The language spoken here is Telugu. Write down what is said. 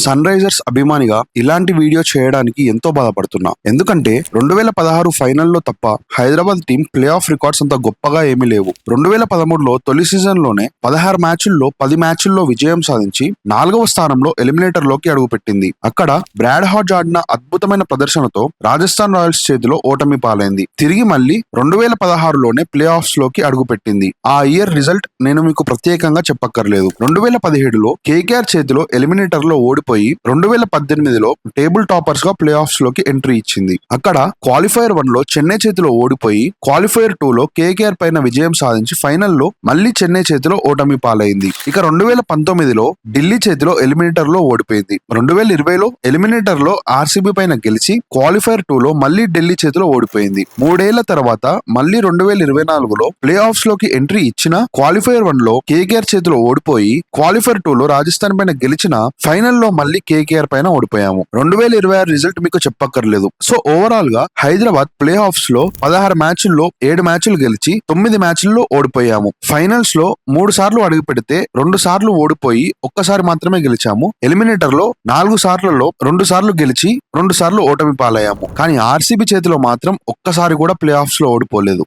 సన్ రైజర్స్ అభిమానిగా ఇలాంటి వీడియో చేయడానికి ఎంతో బాధపడుతున్నా. ఎందుకంటే 2016 ఫైనల్లో తప్ప Hyderabad team play of records అంత గొప్పగా ఏమీ లేవు. 2013లో తొలి సీజన్ లోనే 16 మ్యాచుల్లో 10 మ్యాచుల్లో విజయం సాధించి 4వ స్థానంలో ఎలిమినేటర్ లోకి అడుగుపెట్టింది. అక్కడ బ్రాడ్ హాడ్జ్ ఆడిన అద్భుతమైన ప్రదర్శనతో రాజస్థాన్ రాయల్స్ చేతిలో ఓటమి పాలైంది. తిరిగి మళ్ళీ 2016లోనే ప్లే ఆఫ్స్ లోకి అడుగుపెట్టింది. ఆ ఇయర్ రిజల్ట్ నేను మీకు ప్రత్యేకంగా చెప్పక్కర్లేదు. 2017లో కేకేఆర్ చేతిలో ఎలిమినేటర్ లో ఓడిపోయి 2018లో టేబుల్ టాపర్స్ గా ప్లే ఆఫ్స్ లోకి ఎంట్రీ ఇచ్చింది. అక్కడ క్వాలిఫైర్ 1లో చెన్నై చేతిలో ఓడిపోయి క్వాలిఫైర్ 2లో కేకేఆర్ పైన విజయం సాధించి ఫైనల్లో మళ్ళీ చెన్నై చేతిలో ఓటమి పాలైంది. ఇక 2019లో ఢిల్లీ చేతిలో ఎలిమినేటర్ లో ఓడిపోయింది. 2020లో ఎలిమినేటర్ లో ఆర్సీబీ పైన గెలిచి క్వాలిఫైర్ 2లో మళ్ళీ ఢిల్లీ చేతిలో ఓడిపోయింది. 3 ఏళ్ల తర్వాత మళ్ళీ 2024లో ప్లే ఆఫ్స్ లోకి ఎంట్రీ ఇచ్చిన క్వాలిఫైర్ 1లో కేకేఆర్ చేతిలో ఓడిపోయి క్వాలిఫైర్ 2లో రాజస్థాన్ పైన గెలిచిన ఫైనల్లో మళ్ళీ కేకేఆర్ పైన ఓడిపోయాము. 2026 రిజల్ట్ మీకు చెప్పక్కర్లేదు. సో ఓవరాల్ గా హైదరాబాద్ ప్లే ఆఫ్స్ లో 16 మ్యాచ్ల్లో 7 మ్యాచ్లు గెలిచి 9 మ్యాచ్ల్లో ఓడిపోయాము. ఫైనల్స్ లో 3 సార్లు అడుగు పెడితే 2 సార్లు ఓడిపోయి ఒక్కసారి మాత్రమే గెలిచాము. ఎలిమినేటర్ లో 4 సార్లలో 2 సార్లు గెలిచి 2 సార్లు ఓటమి పాలయ్యాము. కానీ ఆర్సీబీ చేతిలో మాత్రం ఒక్కసారి కూడా ప్లే ఆఫ్స్ లో ఓడిపోలేదు.